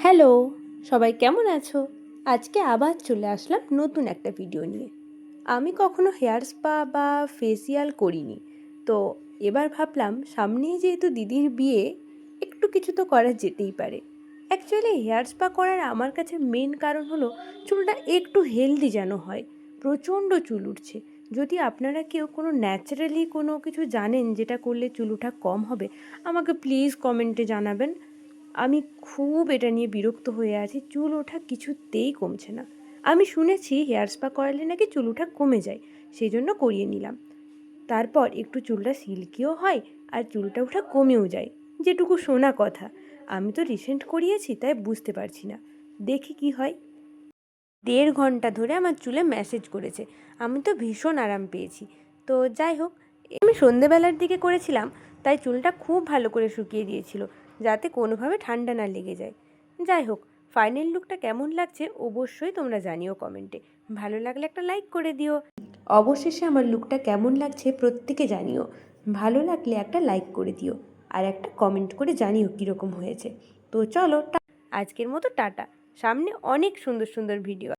Hello, সবাই কেমন আছো? আজকে আবার চলে আসলাম নতুন একটা ভিডিও নিয়ে। আমি কখনো হেয়ার স্পা বা ফেসিয়াল করিনি। তো এবার ভাবলাম সামনেই যেহেতু দিদির বিয়ে, একটু কিছু তো করা যেতেই পারে। অ্যাকচুয়ালি হেয়ার স্পা করার আমার কাছে মেন কারণ হলো চুলটা একটু হেলদি যেন হয়। প্রচণ্ড চুল উঠছে। যদি আপনারা কেউ কোনো ন্যাচারালি কোনো কিছু জানেন যেটা করলে চুল ওঠা কম হবে, আমাকে প্লিজ কমেন্টে জানাবেন। আমি খুব এটা নিয়ে বিরক্ত হয়ে আছি, চুল ওঠা কিছুতেই কমছে না। আমি শুনেছি হেয়ার স্পা করালে নাকি চুল ওঠা কমে যায়, সেই জন্য করিয়ে নিলাম। তারপর একটু চুলটা সিল্কিও হয় আর চুলটা ওঠা কমেও যায়, যেটুকু শোনা কথা। আমি তো রিসেন্ট করিয়েছি তাই বুঝতে পারছি না, দেখি কি হয়। 1.5 ঘন্টা ধরে আমার চুলে ম্যাসেজ করেছে, আমি তো ভীষণ আরাম পেয়েছি। তো যাই হোক, আমি সন্ধেবেলার দিকে করেছিলাম, তাই চুলটা খুব ভালো করে শুকিয়ে দিয়েছিল, যাতে কোনোভাবে ঠান্ডা না লেগে যায়। যাই হোক, ফাইনাল লুকটা কেমন লাগছে অবশ্যই তোমরা জানিও কমেন্টে। ভালো লাগলে একটা লাইক করে দিও। অবশেষে আমার লুকটা কেমন লাগছে প্রত্যেকে জানিও। ভালো লাগলে একটা লাইক করে দিও আর একটা কমেন্ট করে জানিও কীরকম হয়েছে। তো চলো, আজকের মতো টাটা। সামনে অনেক সুন্দর সুন্দর ভিডিও